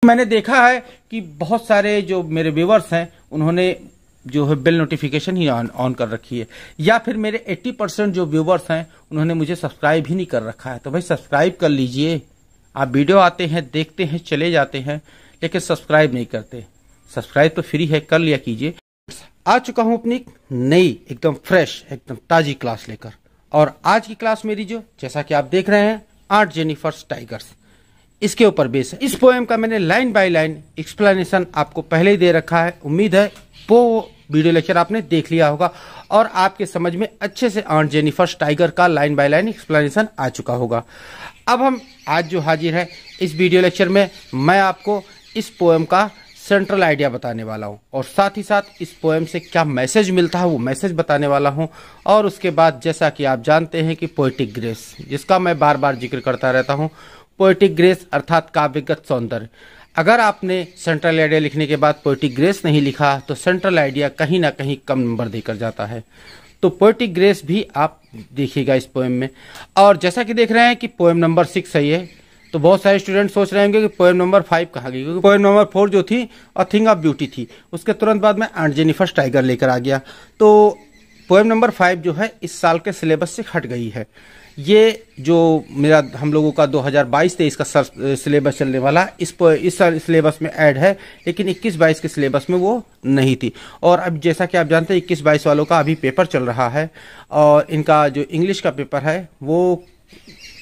मैंने देखा है कि बहुत सारे जो मेरे व्यूवर्स हैं उन्होंने जो है बेल नोटिफिकेशन ही ऑन कर रखी है, या फिर मेरे 80% जो व्यूवर्स हैं उन्होंने मुझे सब्सक्राइब ही नहीं कर रखा है। तो भाई सब्सक्राइब कर लीजिए। आप वीडियो आते हैं, देखते हैं, चले जाते हैं, लेकिन सब्सक्राइब नहीं करते। सब्सक्राइब तो फ्री है, कर लिया कीजिए। आ चुका हूं अपनी नई एकदम फ्रेश एकदम ताजी क्लास लेकर, और आज की क्लास मेरी जो जैसा कि आप देख रहे हैं आर्ट जेनिफर्स टाइगर्स, इसके ऊपर बेस है। इस पोएम का मैंने लाइन बाय लाइन एक्सप्लेनेशन आपको पहले ही दे रखा है। उम्मीद है वो वीडियो लेक्चर आपने देख लिया होगा और आपके समझ में अच्छे से आर्ट जेनिफर्स टाइगर का लाइन बाय लाइन एक्सप्लेनेशन आ चुका होगा। अब हम आज जो हाजिर है इस वीडियो लेक्चर में, मैं आपको इस पोएम का सेंट्रल आइडिया बताने वाला हूं, और साथ ही साथ इस पोएम से क्या मैसेज मिलता है वो मैसेज बताने वाला हूं। और उसके बाद जैसा कि आप जानते हैं कि पोएटिक ग्रेस, जिसका मैं बार बार जिक्र करता रहता हूं, पोएटिक ग्रेस अर्थात काव्यगत सौंदर्य। अगर आपने सेंट्रल आइडिया लिखने के बाद पोएटिक ग्रेस नहीं लिखा तो सेंट्रल आइडिया कहीं ना कहीं कम नंबर देकर जाता है। तो पोएटिक ग्रेस भी आप देखिएगा इस पोएम में। और जैसा कि देख रहे हैं कि पोएम नंबर 6 है ये, तो बहुत सारे स्टूडेंट सोच रहे होंगे कि पोएम नंबर 5 कहाँ गई, क्योंकि पोएम नंबर 4 जो थी अ थिंग ऑफ ब्यूटी थी, उसके तुरंत बाद मैं आर्ट जेनिफर्स टाइगर लेकर आ गया। तो पोएम नंबर 5 जो है इस साल के सिलेबस से हट गई है। ये जो मेरा हम लोगों का 2022-23 का सिलेबस चलने वाला इस सिलेबस में ऐड है, लेकिन 21-22 के सिलेबस में वो नहीं थी। और अब जैसा कि आप जानते हैं 21-22 वालों का अभी पेपर चल रहा है, और इनका जो इंग्लिश का पेपर है वो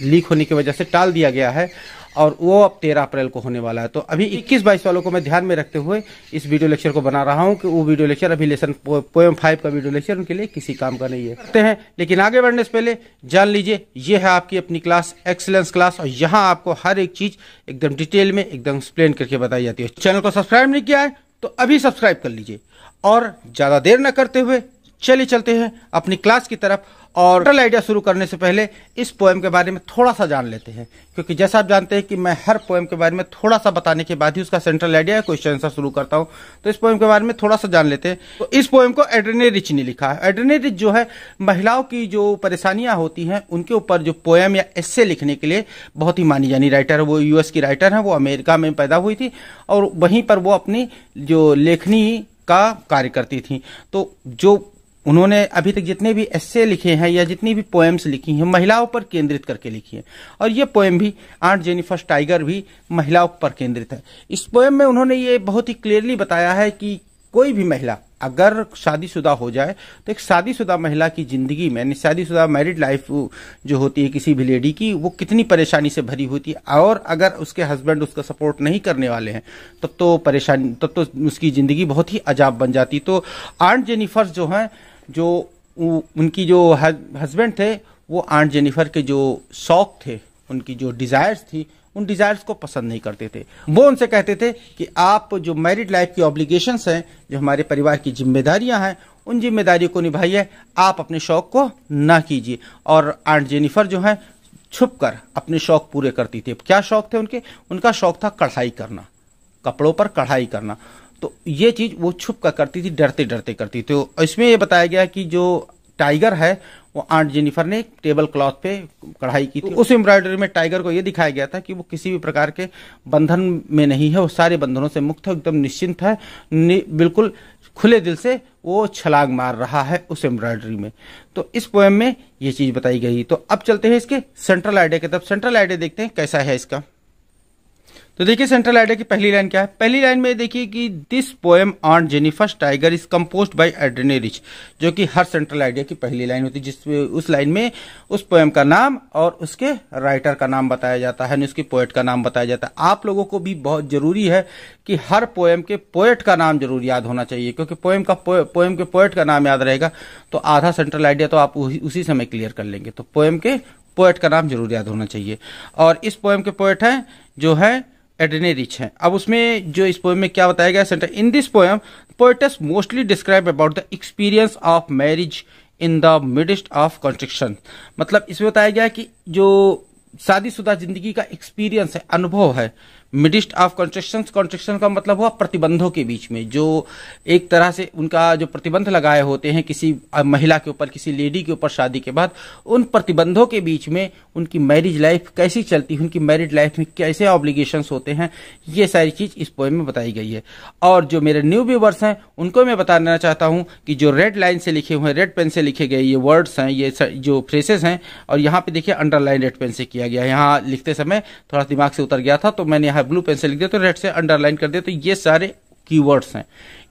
लीक होने की वजह से टाल दिया गया है, और वो अब 13 अप्रैल को होने वाला है। तो अभी 21-22 वालों को मैं ध्यान में रखते हुए इस वीडियो लेक्चर को बना रहा हूं कि वो वीडियो लेक्चर अभी लेसन पोएम 5 का वीडियो लेक्चर उनके लिए किसी काम का नहीं है करते हैं। लेकिन आगे बढ़ने से पहले जान लीजिए ये है आपकी अपनी क्लास एक्सीलेंस क्लास, और यहाँ आपको हर एक चीज एकदम डिटेल में एकदम एक्सप्लेन करके बताई जाती है। चैनल को सब्सक्राइब नहीं किया है तो अभी सब्सक्राइब कर लीजिए, और ज्यादा देर न करते हुए चलिए चलते हैं अपनी क्लास की तरफ। और सेंट्रल आइडिया शुरू करने से पहले इस पोएम के बारे में थोड़ा सा जान लेते हैं, क्योंकि जैसा आप जानते हैं कि मैं हर पोएम के बारे में थोड़ा सा बताने के बाद ही उसका सेंट्रल आइडिया या क्वेश्चन आंसर शुरू करता हूं। तो इस पोएम के बारे में थोड़ा सा जान लेते हैं। तो इस पोएम को एड्रेने रिच ने लिखा है। एड्रेने रिच जो है महिलाओं की जो परेशानियां होती हैं उनके ऊपर जो पोएम या एस्से लिखने के लिए बहुत ही मानी जानी राइटर है। वो यूएस की राइटर है, वो अमेरिका में पैदा हुई थी और वहीं पर वो अपनी जो लेखनी का कार्य करती थी। तो जो उन्होंने अभी तक जितने भी एस्से लिखे हैं या जितनी भी पोएम्स लिखी हैं महिलाओं पर केंद्रित करके लिखी है, और ये पोएम भी आर्ट जेनिफर्स टाइगर भी महिलाओं पर केंद्रित है। इस पोएम में उन्होंने ये बहुत ही क्लियरली बताया है कि कोई भी महिला अगर शादीशुदा हो जाए तो एक शादीशुदा महिला की जिंदगी में, शादीशुदा मैरिड लाइफ जो होती है किसी भी लेडी की, वो कितनी परेशानी से भरी होती है। और अगर उसके हस्बैंड उसका सपोर्ट नहीं करने वाले हैं तब तो उसकी जिंदगी बहुत ही अजाब बन जाती। तो आर्ट जेनिफर्स जो है, जो उनकी जो हस्बैंड थे, वो आर्ट जेनिफर के जो शौक थे, उनकी जो डिजायर्स थी, उन डिजायर्स को पसंद नहीं करते थे। वो उनसे कहते थे कि आप जो मैरिड लाइफ की ऑब्लिगेशंस हैं, जो हमारे परिवार की जिम्मेदारियां हैं, उन जिम्मेदारियों को निभाइए, आप अपने शौक को ना कीजिए। और आर्ट जेनिफर जो है छुपकर अपने शौक पूरे करती थी। क्या शौक थे उनके? उनका शौक था कढ़ाई करना, कपड़ों पर कढ़ाई करना। तो ये चीज वो छुप कर करती थी, डरते डरते करती थी। तो इसमें ये बताया गया कि जो टाइगर है वो आर्ट जेनिफर ने एक टेबल क्लॉथ पे कढ़ाई की थी। उस एम्ब्रॉयडरी में टाइगर को ये दिखाया गया था कि वो किसी भी प्रकार के बंधन में नहीं है, वो सारे बंधनों से मुक्त है, एकदम निश्चिंत है, बिल्कुल खुले दिल से वो छलांग मार रहा है उस एम्ब्रॉयडरी में। तो इस पोएम में ये चीज बताई गई। तो अब चलते हैं इसके सेंट्रल आइडिया की तरफ। सेंट्रल आइडिया देखते हैं कैसा है इसका। तो देखिए सेंट्रल आइडिया की पहली लाइन क्या है। पहली लाइन में देखिए कि this poem Aunt Jennifer's tiger is composed by Adrienne Rich, जो कि हर सेंट्रल आइडिया की पहली लाइन होती है, जिसमें उस लाइन में उस पोएम का नाम और उसके राइटर का नाम बताया जाता है, उसके पोएट का नाम बताया जाता है। आप लोगों को भी बहुत जरूरी है कि हर पोएम के पोएट का नाम जरूर याद होना चाहिए, क्योंकि पोएम के पोएट का नाम याद रहेगा तो आधा सेंट्रल आइडिया तो आप उसी समय क्लियर कर लेंगे। तो पोएम के पोएट का नाम जरूर याद होना चाहिए। और इस पोएम के पोएट हैं जो है एड्रेने रिच है। अब उसमें जो इस पोएम में क्या बताया गया, centre in this poem poetess mostly describe about the experience of marriage in the midst of construction. मतलब इसमें बताया गया कि जो शादीशुदा जिंदगी का एक्सपीरियंस है, अनुभव है मिडिस्ट ऑफ कंस्ट्रक्शन का मतलब हुआ प्रतिबंधों के बीच में, जो एक तरह से उनका जो प्रतिबंध लगाए होते हैं किसी महिला के ऊपर, किसी लेडी के ऊपर शादी के बाद, उन प्रतिबंधों के बीच में उनकी मैरिज लाइफ कैसी चलती है, उनकी मैरिड लाइफ में कैसे ऑब्लिगेशंस होते हैं, ये सारी चीज इस पोएम में बताई गई है। और जो मेरे न्यू व्यूवर्स हैं उनको मैं बताना चाहता हूं कि जो रेड लाइन से लिखे हुए, रेड पेन से लिखे गए ये वर्ड्स हैं, ये जो फ्रेसेस हैं, और यहाँ पे देखिए अंडरलाइन रेड पेन से किया गया है। यहाँ लिखते समय थोड़ा दिमाग से उतर गया था तो मैंने यहाँ ब्लू पेन से लिख दिया, तो रेड से अंडरलाइन कर दिया। तो ये सारे कीवर्ड्स हैं,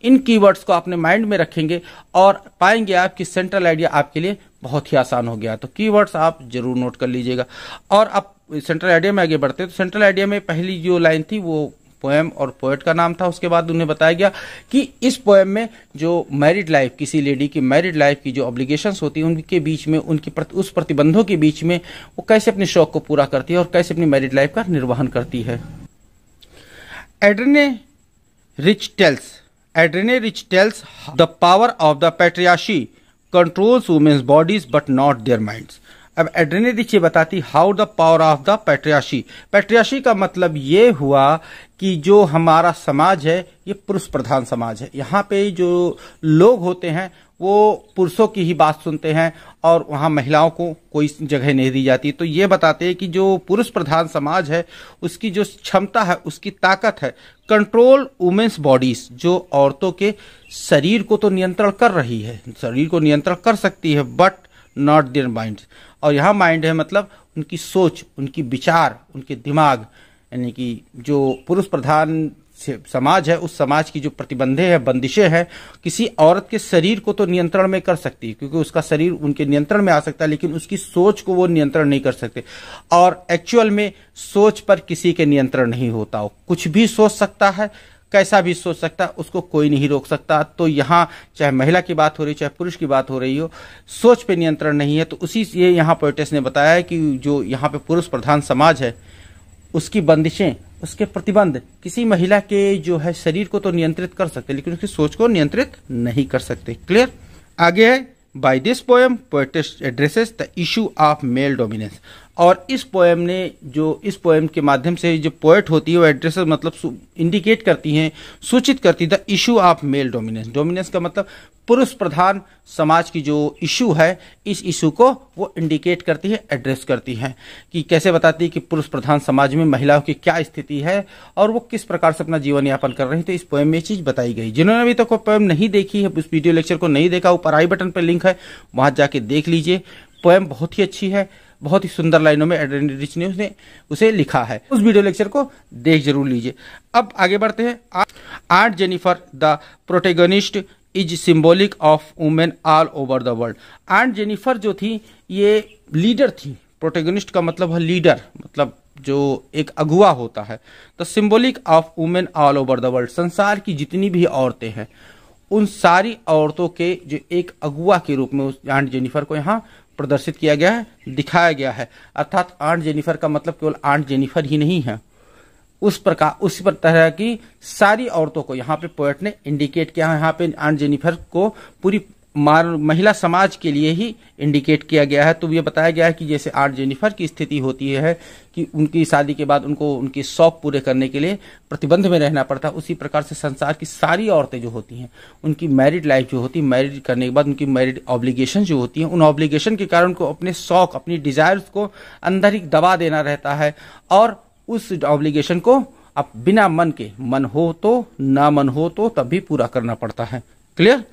इन कीवर्ड्स को अपने माइंड में रखेंगे और पाएंगे आप कि सेंट्रल आइडिया आपके लिए बहुत ही आसान हो गया। तो कीवर्ड्स आप जरूर नोट कर लीजिएगा। और अब सेंट्रल आइडिया में आगे बढ़ते हैं। तो सेंट्रल आइडिया में पहली जो लाइन थी वो पोएम और पोएट का नाम था। उसके बाद उन्हें बताया गया कि इस पोएम में जो मैरिड लाइफ, किसी लेडी की मैरिड लाइफ की जो ऑब्लिगेशंस होती है उनके बीच में, उनकी उस प्रतिबंधों के बीच में वो कैसे अपने शौक को पूरा करती है और कैसे अपनी मैरिड लाइफ का निर्वहन करती है। Adrienne Rich tells the power of the patriarchy controls women's bodies but not their minds. अब एड्रेने रिच ये बताती how the power of the patriarchy का मतलब ये हुआ कि जो हमारा समाज है ये पुरुष प्रधान समाज है। यहाँ पे जो लोग होते हैं वो पुरुषों की ही बात सुनते हैं और वहाँ महिलाओं को कोई जगह नहीं दी जाती। तो ये बताते हैं कि जो पुरुष प्रधान समाज है उसकी जो क्षमता है, उसकी ताकत है, कंट्रोल वुमेन्स बॉडीज, जो औरतों के शरीर को तो नियंत्रण कर रही है, शरीर को नियंत्रण कर सकती है, बट नॉट देयर माइंड। और यहाँ माइंड है मतलब उनकी सोच, उनकी विचार, उनके दिमाग, यानी कि जो पुरुष प्रधान समाज है उस समाज की जो प्रतिबंधे हैं, बंदिशें हैं, किसी औरत के शरीर को तो नियंत्रण में कर सकती है क्योंकि उसका शरीर उनके नियंत्रण में आ सकता है, लेकिन उसकी सोच को वो नियंत्रण नहीं कर सकते। और एक्चुअल में सोच पर किसी के नियंत्रण नहीं होता, वो कुछ भी सोच सकता है, कैसा भी सोच सकता है, उसको कोई नहीं रोक सकता। तो यहाँ चाहे महिला की बात हो रही, चाहे पुरुष की बात हो रही हो, सोच पे नियंत्रण नहीं है। तो उसी ये यहाँ पोएटेस ने बताया है कि जो यहाँ पे पुरुष प्रधान समाज है उसकी बंदिशें, उसके प्रतिबंध किसी महिला के जो है शरीर को तो नियंत्रित कर सकते लेकिन उसकी सोच को नियंत्रित नहीं कर सकते। क्लियर? आगे है by this poem poetess addresses the issue of male dominance. और इस पोएम ने जो इस पोएम के माध्यम से जो पोएट होती है वो एड्रेसेस मतलब इंडिकेट करती हैं, सूचित करती the issue of male dominance. Dominance का मतलब पुरुष प्रधान समाज की जो इशू है, इस इशू को वो इंडिकेट करती है, एड्रेस करती है कि कैसे बताती है कि पुरुष प्रधान समाज में महिलाओं की क्या स्थिति है और वो किस प्रकार से अपना जीवन यापन कर रही है। तो इस पोएम में ये चीज बताई गई। जिन्होंने अभी तक वो पोएम नहीं देखी है, उस वीडियो लेक्चर को नहीं देखा, ऊपर आई बटन पर लिंक है, वहां जाके देख लीजिए। पोएम बहुत ही अच्छी है, बहुत ही सुंदर लाइनों में एड्रेने रिच ने उसने उसे लिखा है। उस वीडियो लेक्चर को देख जरूर लीजिए। अब आगे बढ़ते हैं। Aunt Jennifer the protagonist is symbolic of women all over the world. Aunt Jennifer जो थी ये लीडर थी। प्रोटेगनिस्ट का मतलब है लीडर, मतलब जो एक अगुआ होता है। तो symbolic of women all over the world, संसार की जितनी भी औरतें हैं उन सारी औरतों के जो एक अगुआ के रूप में उस आंट जेनिफर को यहाँ प्रदर्शित किया गया है, दिखाया गया है। अर्थात आंट जेनिफर का मतलब केवल आंट जेनिफर ही नहीं है, उस प्रकार उसी तरह की सारी औरतों को यहाँ पे पोएट ने इंडिकेट किया है। यहाँ पे आंट जेनिफर को पूरी महिला समाज के लिए ही इंडिकेट किया गया है। तो ये बताया गया है कि जैसे आंट जेनिफर की स्थिति होती है कि उनकी शादी के बाद उनको उनके शौक पूरे करने के लिए प्रतिबंध में रहना पड़ता है, उसी प्रकार से संसार की सारी औरतें जो होती हैं उनकी मैरिड लाइफ जो होती है, मैरिड करने के बाद उनकी मैरिड ऑब्लिगेशन जो होती हैं, उन ऑब्लिगेशन के कारण उनको अपने शौक, अपनी डिजायर्स को अंदर ही दबा देना रहता है और उस ऑब्लिगेशन को अब बिना मन के, मन हो तो ना मन हो तो तब भी पूरा करना पड़ता है। Clear?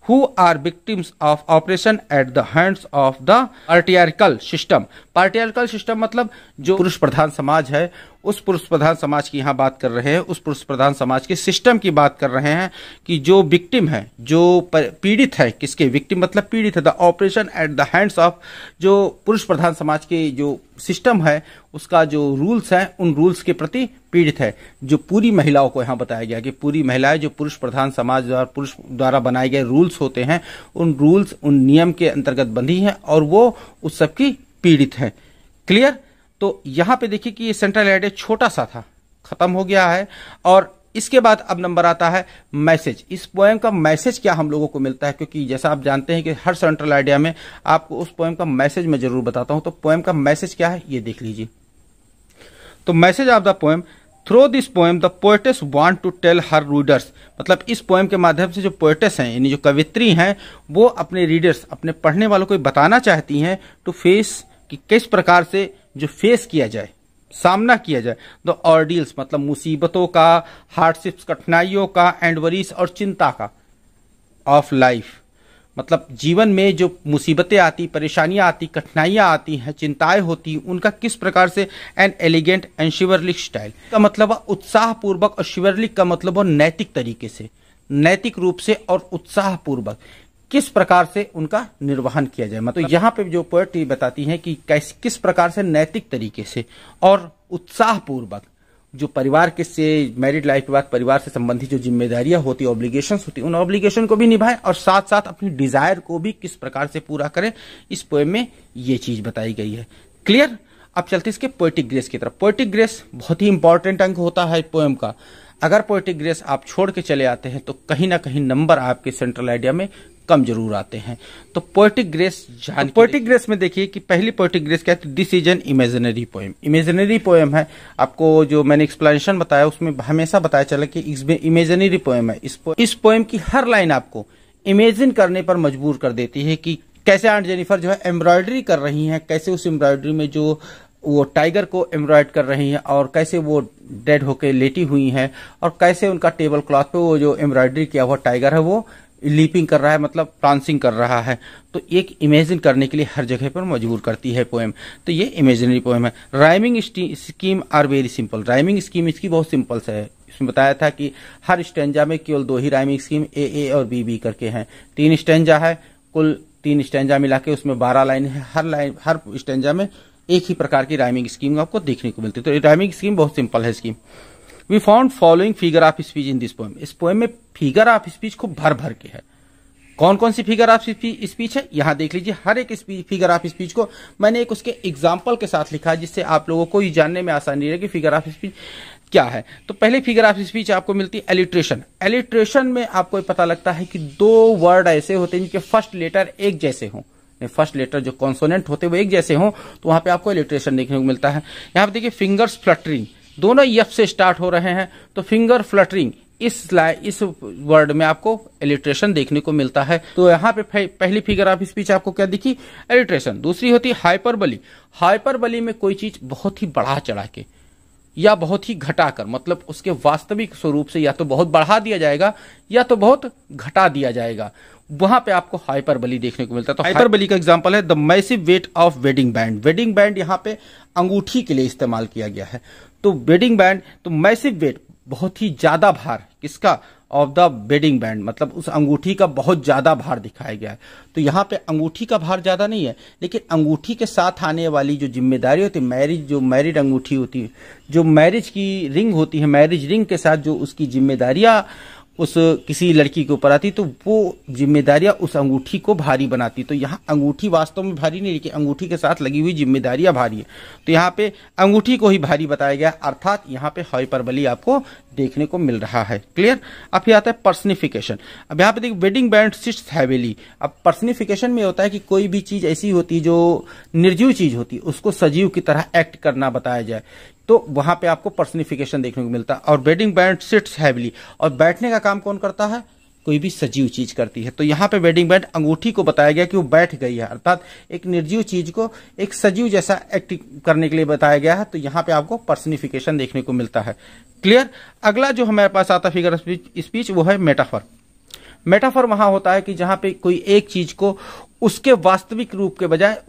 Who are victims of oppression at the hands of the patriarchal system। Patriarchal system मतलब जो पुरुष प्रधान समाज है, उस पुरुष प्रधान समाज की यहाँ बात कर रहे हैं, उस पुरुष प्रधान समाज के सिस्टम की बात कर रहे हैं कि जो विक्टिम है, जो पीड़ित है, किसके विक्टिम मतलब पीड़ित है, the operation at the hands of, जो पुरुष प्रधान समाज के जो सिस्टम है उसका जो रूल्स है उन रूल्स के प्रति पीड़ित है। जो पूरी महिलाओं को यहाँ बताया गया कि पूरी महिलाएं जो पुरुष प्रधान समाज द्वारा, पुरुष द्वारा बनाए गए रूल्स होते हैं, उन रूल्स, उन नियम के अंतर्गत बंधी हैं और वो उस सबकी पीड़ित है। क्लियर? तो यहां पे देखिए कि ये सेंट्रल आइडिया छोटा सा था, खत्म हो गया है। और इसके बाद अब नंबर आता है मैसेज। इस पोएम का मैसेज क्या हम लोगों को मिलता है, क्योंकि जैसा आप जानते हैं कि हर सेंट्रल आइडिया में आपको उस पोएम का मैसेज मैं जरूर बताता हूं। तो पोएम का मैसेज क्या है ये देख लीजिए। तो message of the poem, through this poem the poetess want to tell her readers, मतलब इस पोएम के माध्यम से जो पोएटेस हैं यानी जो कवित्री हैं वो अपने रीडर्स अपने पढ़ने वालों को बताना चाहती हैं टू फेस, कि किस प्रकार से जो फेस किया जाए, सामना किया जाए, द ऑर्डियल्स मतलब मुसीबतों का, हार्डशिप्स कठिनाइयों का, एंड वरीज और चिंता का, ऑफ लाइफ मतलब जीवन में जो मुसीबतें आती, परेशानियां आती, कठिनाइयां आती हैं, चिंताएं होती, उनका किस प्रकार से एन एलिगेंट एंड शिवरलिक स्टाइल का मतलब उत्साहपूर्वक, और शिवरलिक का मतलब नैतिक तरीके से, नैतिक रूप से और उत्साहपूर्वक किस प्रकार से उनका निर्वहन किया जाए। मतलब यहाँ पे जो पोएट बताती हैं कि किस प्रकार से नैतिक तरीके से और उत्साहपूर्वक जो परिवार के से मैरिड लाइफ के बाद परिवार से संबंधित जो जिम्मेदारियां होती, ऑब्लिगेशंस होती, उन ऑब्लिगेशन को भी निभाएं और साथ साथ अपनी डिजायर को भी किस प्रकार से पूरा करें, इस पोएम में ये चीज बताई गई है। क्लियर। अब चलते इसके पोएटिक ग्रेस की तरफ। पोएटिक ग्रेस बहुत ही इंपॉर्टेंट अंक होता है पोएम का। अगर पोएटिक ग्रेस आप छोड़ के चले आते हैं तो कहीं ना कहीं नंबर आपके सेंट्रल आइडिया में कम जरूर आते हैं। तो पोएटिक ग्रेस जान, पोएटिक ग्रेस में देखिए कि पहली पोएटिक ग्रेस क्या है, this is an imaginary poem. Imaginary poem है, आपको जो मैंने एक्सप्लेनेशन बताया उसमें हमेशा बताया चला कि इसमें इमेजिनरी पोएम है। इस पोएम की हर लाइन आपको इमेजिन करने पर मजबूर कर देती है कि कैसे आंट जेनिफर जो है एम्ब्रॉयडरी कर रही हैं, कैसे उस एम्ब्रॉयडरी में जो वो टाइगर को एम्ब्रॉयड कर रही हैं और कैसे वो डेड होके लेटी हुई हैं और कैसे उनका टेबल क्लॉथ पे वो जो एम्ब्रॉयडरी किया हुआ टाइगर है वो लीपिंग कर रहा है, मतलब डांसिंग कर रहा है। तो एक इमेजिन करने के लिए हर जगह पर मजबूर करती है पोएम। तो ये इमेजिनरी पोएम है। Rhyming scheme are very simple. Rhyming scheme इसकी बहुत सिंपल से है। इसमें बताया था कि हर स्टेंजा में केवल 2 ही राइमिंग स्कीम ए और बी करके हैं। 3 स्टेंजा है, कुल 3 स्टेंजा मिला के उसमें 12 लाइन है। हर स्टेंजा में एक ही प्रकार की राइमिंग स्कीम आपको देखने को मिलती है। तो राइमिंग स्कीम बहुत सिंपल है scheme. We found following figure of speech in this poem. इस पोएम में फिगर ऑफ स्पीच को भर भर के है। कौन कौन सी फिगर ऑफ स्पीच है यहां देख लीजिए। हर एक फिगर ऑफ स्पीच को मैंने एक उसके एग्जाम्पल के साथ लिखा है जिससे आप लोगों को ये जानने में आसानी रहे कि फिगर ऑफ स्पीच क्या है। तो पहले फिगर ऑफ स्पीच आपको मिलती है एलिट्रेशन। एलिट्रेशन में आपको पता लगता है कि 2 वर्ड ऐसे होते हैं जिनके फर्स्ट लेटर एक जैसे हों, फर्स्ट लेटर जो कॉन्सोनेंट होते वो एक जैसे हों, तो वहां पे आपको एलिट्रेशन देखने को मिलता है। यहां पे देखिए फिंगर्स फ्लटरिंग, दोनों एफ से स्टार्ट हो रहे हैं, तो फिंगर फ्लटरिंग इस वर्ड में आपको एलिट्रेशन देखने को मिलता है। तो यहाँ पे पहली फिगर ऑफ स्पीच आपको क्या दिखी, एलिट्रेशन। दूसरी होती है हाइपरबली। हाइपरबली में कोई चीज बहुत ही बढ़ा चढ़ा के या बहुत ही घटाकर, मतलब उसके वास्तविक स्वरूप से या तो बहुत बढ़ा दिया जाएगा या तो बहुत घटा दिया जाएगा, वहां पे आपको हाइपरबली देखने को मिलता है। तो हाइपरबली का एग्जांपल है the massive weight of wedding band. Wedding band यहाँ पे अंगूठी के लिए इस्तेमाल किया गया है। तो वेडिंग बैंड, तो मैसिव वेट बहुत ही ज्यादा भार, किसका, ऑफ द वेडिंग बैंड, मतलब उस अंगूठी का बहुत ज्यादा भार दिखाया गया है। तो यहाँ पे अंगूठी का भार ज्यादा नहीं है, लेकिन अंगूठी के साथ आने वाली जो जिम्मेदारी होती है, जो मैरिड अंगूठी होती है, जो मैरिज की रिंग होती है, मैरिज रिंग के साथ जो उसकी जिम्मेदारियां उस किसी लड़की के ऊपर आती, तो वो जिम्मेदारियां उस अंगूठी को भारी बनाती। तो यहाँ अंगूठी वास्तव में भारी नहीं, लेकिन अंगूठी के साथ लगी हुई जिम्मेदारियां भारी है। तो यहाँ पे अंगूठी को ही भारी बताया गया, अर्थात यहाँ पे हाइपरबली आपको देखने को मिल रहा है। क्लियर। अब ये आता है पर्सनिफिकेशन। अब यहाँ पे देखिए वेडिंग बैंड सिट्स हैवीली। अब पर्सनिफिकेशन में होता है कि कोई भी चीज ऐसी होती जो निर्जीव चीज होती उसको सजीव की तरह एक्ट करना बताया जाए, तो वहां पे आपको पर्सनिफिकेशन देखने को मिलता है। और वेडिंग बैंड सिट्स हैवीली, और बैठने का काम कौन करता है, कोई भी सजीव चीज करती है। तो यहाँ पे वेडिंग बैंड अंगूठी को बताया गया कि वो बैठ गई है, अर्थात एक निर्जीव चीज को एक सजीव जैसा एक्ट करने के लिए बताया गया है। तो यहाँ पे आपको पर्सनिफिकेशन देखने को मिलता है। क्लियर। अगला जो हमारे पास आता है फिगर स्पीच, वो है मेटाफर। मेटाफर वहां होता है कि जहां पे कोई एक चीज को उसके वास्तविक रूप के बजाय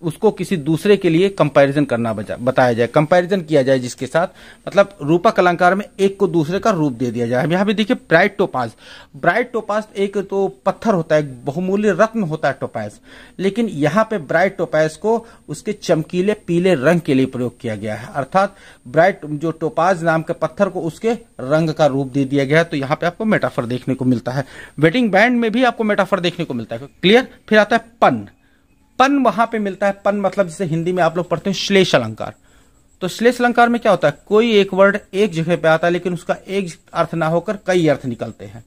उसको किसी दूसरे के लिए कंपैरिजन करना बताया जाए, कंपैरिजन किया जाए जिसके साथ, मतलब रूपक अलंकार में एक को दूसरे का रूप दे दिया जाए। यहाँ पे देखिए ब्राइट टोपाज। ब्राइट टोपाज एक तो पत्थर होता है, बहुमूल्य रत्न होता है टोपाज, लेकिन यहाँ पे ब्राइट टोपाज को उसके चमकीले पीले रंग के लिए प्रयोग किया गया है, अर्थात ब्राइट जो टोपाज नाम के पत्थर को उसके रंग का रूप दे दिया गया है। तो यहाँ पे आपको मेटाफर देखने को मिलता है। वेडिंग बैंड में भी आपको मेटाफर देखने को मिलता है। क्लियर। फिर आता है पन। पन वहां पे मिलता है, पन मतलब जैसे हिंदी में आप लोग पढ़ते हैं श्लेष अलंकार। तो श्लेष अलंकार में क्या होता है, कोई एक वर्ड एक जगह पे आता है लेकिन उसका एक अर्थ ना होकर कई अर्थ निकलते हैं,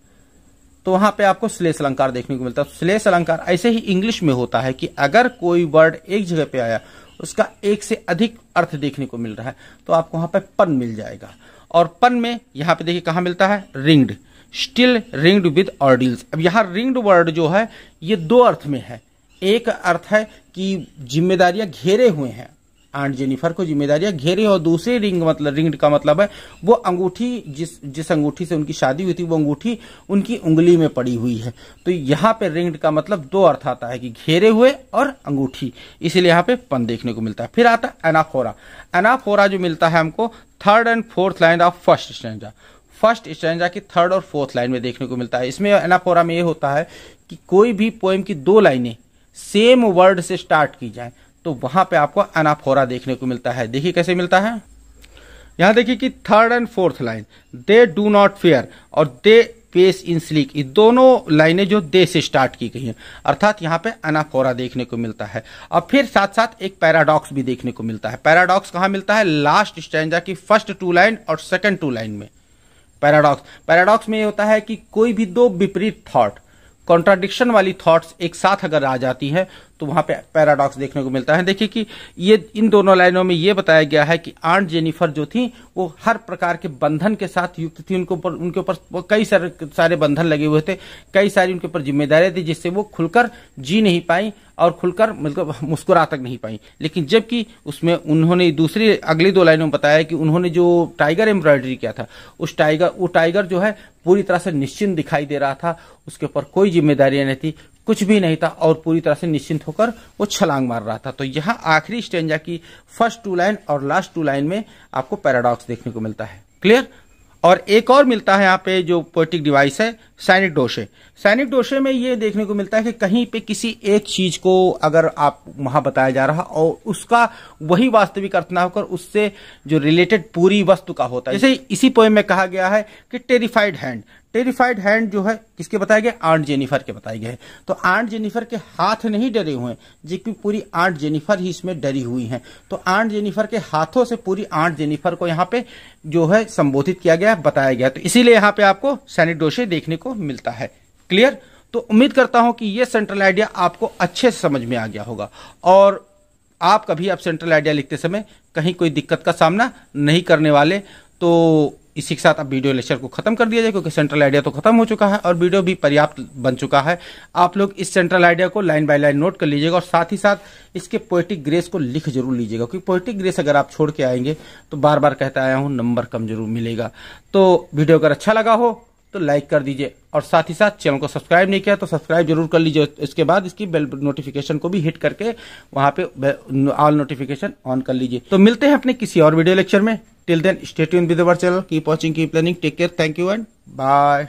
तो वहां पे आपको श्लेष अलंकार देखने को मिलता है। श्लेष अलंकार ऐसे ही इंग्लिश में होता है कि अगर कोई वर्ड एक जगह पे आया उसका एक से अधिक अर्थ देखने को मिल रहा है तो आपको वहां पे पन मिल जाएगा। और पन में यहाँ पे देखिए कहाँ मिलता है, रिंग्ड, स्टिल रिंग्ड विद ऑर्डिल्स। अब यहाँ रिंग्ड वर्ड जो है ये दो अर्थ में है। एक अर्थ है कि जिम्मेदारियां घेरे हुए हैं, आंट जेनिफर को जिम्मेदारियां घेरे, और दूसरे रिंग्ड का मतलब है वो अंगूठी, जिस अंगूठी से उनकी शादी हुई थी वो अंगूठी उनकी उंगली में पड़ी हुई है। तो यहाँ पे रिंग्ड का मतलब दो अर्थ आता है कि घेरे हुए और अंगूठी, इसीलिए यहाँ पे पन देखने को मिलता है। फिर आता है एनाफोरा। एनाफोरा जो मिलता है हमको third and fourth line of first stanza. First stanza की थर्ड और फोर्थ लाइन में देखने को मिलता है। इसमें एनाफोरा में ये होता है कि कोई भी पोएम की दो लाइनें सेम वर्ड से स्टार्ट की जाए तो वहां पे आपको एनाफोरा देखने को मिलता है। देखिए कैसे मिलता है, यहां देखिए कि third and fourth line, they do not fair और दे पेस इन स्लीक, ये दोनों लाइनें जो दे से स्टार्ट की गई हैं, अर्थात यहाँ पे एनाफोरा देखने को मिलता है। और फिर साथ साथ एक पैराडॉक्स भी देखने को मिलता है। पैराडॉक्स कहाँ मिलता है, लास्ट स्टैंजा की फर्स्ट टू लाइन और सेकंड टू लाइन में। पैराडॉक्स में ये होता है कि कोई भी दो विपरीत थॉट, कॉन्ट्राडिक्शन वाली थॉट्स एक साथ अगर आ जाती है तो वहां पे पैराडॉक्स देखने को मिलता है। देखिए कि ये इन दोनों लाइनों में ये बताया गया है कि आंट जेनिफर जो थी वो हर प्रकार के बंधन के साथ युक्त थी। उनके ऊपर कई सारे बंधन लगे हुए थे, कई सारी उनके ऊपर जिम्मेदारियां थी, जिससे वो खुलकर जी नहीं पाई और खुलकर मतलब मुस्कुरा तक नहीं पाई। लेकिन जबकि उसमें उन्होंने दूसरी अगली दो लाइनों में बताया कि उन्होंने जो टाइगर एम्ब्रॉयडरी किया था, वो टाइगर जो है पूरी तरह से निश्चिंत दिखाई दे रहा था, उसके ऊपर कोई जिम्मेदारियां नहीं थी, कुछ भी नहीं था और पूरी तरह से निश्चिंत होकर वो छलांग मार रहा था। तो यहाँ आखिरी स्टेंजा की फर्स्ट टू लाइन और लास्ट टू लाइन में आपको पैराडॉक्स देखने को मिलता है। क्लियर। और एक और मिलता है यहाँ पे जो पोएटिक डिवाइस है, साइनिक डोशे। साइनिक डोशे में ये देखने को मिलता है कि कहीं पे किसी एक चीज को अगर आप वहां बताया जा रहा और उसका वही वास्तविक अर्थ ना होकर उससे जो रिलेटेड पूरी वस्तु का होता है। जैसे इसी पोएम में कहा गया है कि टेरिफाइड हैंड, टेरिफाइड हैंड जो है किसके बताए गए, आंट जेनिफर के बताए गए। तो आंट जेनिफर के हाथ नहीं डरे हुए हैं, जबकि पूरी आंट जेनिफर ही इसमें डरी हुई हैं। तो आंट जेनिफर के हाथों से पूरी आंट जेनिफर को यहाँ पे जो है संबोधित किया गया, बताया गया। तो इसीलिए यहाँ पे आपको साइनिक डोशे देखने को मिलता है। क्लियर। तो उम्मीद करता हूं कि ये सेंट्रल आइडिया आपको अच्छे से समझ में आ गया होगा और आप कभी अब सेंट्रल आइडिया लिखते समय कहीं कोई दिक्कत का सामना नहीं करने वाले। तो इसी के साथ अब वीडियो लेक्चर को खत्म कर दिया जाए, क्योंकि सेंट्रल आइडिया तो खत्म हो चुका है और वीडियो भी पर्याप्त बन चुका है। आप लोग इस सेंट्रल आइडिया को लाइन बाय लाइन नोट कर लीजिएगा और साथ ही साथ इसके पोएटिक ग्रेस को लिख जरूर लीजिएगा, क्योंकि पोएटिक ग्रेस अगर आप छोड़ के आएंगे तो बार बार कहता आया हूं नंबर कम जरूर मिलेगा। तो वीडियो अगर अच्छा लगा हो तो लाइक कर दीजिए और साथ ही साथ चैनल को सब्सक्राइब नहीं किया तो सब्सक्राइब जरूर कर लीजिए। इसके बाद इसकी बेल नोटिफिकेशन को भी हिट करके वहां पे ऑल नोटिफिकेशन ऑन कर लीजिए। तो मिलते हैं अपने किसी और वीडियो लेक्चर में। Till then stay tuned with our channel, keep watching, keep learning, take care, thank you and bye.